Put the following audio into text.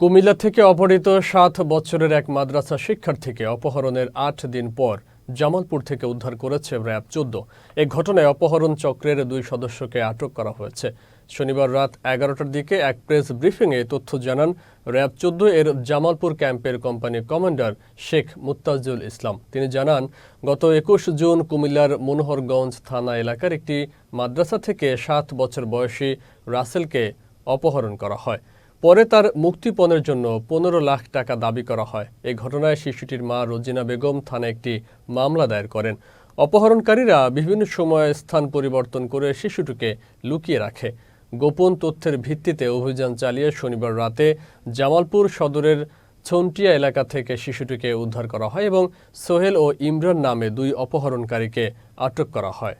কুমিল্লা থেকে অপহৃত ৭ বছরের এক মাদ্রাসা শিক্ষার্থীকে অপহরণের ৮ দিন পর জামালপুর থেকে উদ্ধার করেছে র্যাব ১৪। এ ঘটনায় অপহরণ চক্রের ২ সদস্যকে আটক করা হয়েছে। শনিবার রাত ১১টার দিকে এক প্রেস ব্রিফিংয়ে তথ্য জানান র্যাব ১৪ এর জামালপুর ক্যাম্পের কোম্পানি কমান্ডার শেখ মুত্তাজুল ইসলাম। তিনি জানান, গত ২১ জুন কুমিল্লার মনোহরগঞ্জ থানা এলাকার একটি মাদ্রাসা থেকে ৭ বছর বয়সী রাসেলকে অপহরণ করা হয়। পরে তার মুক্তিপণের জন্য ১৫ লাখ টাকা দাবি করা হয়। এই ঘটনায় শিশুটির মা রোজিনা বেগম থানায় একটি মামলা দায়ের করেন। অপহরণকারীরা বিভিন্ন সময়ে স্থান পরিবর্তন করে শিশুটিকে লুকিয়ে রাখে। গোপন তথ্যের ভিত্তিতে অভিযান চালিয়ে শনিবার রাতে জামালপুর সদরের ছন্টিয়া এলাকা থেকে শিশুটিকে উদ্ধার করা হয় এবং সোহেল ও ইমরান নামে ২ অপহরণকারীকে আটক করা হয়।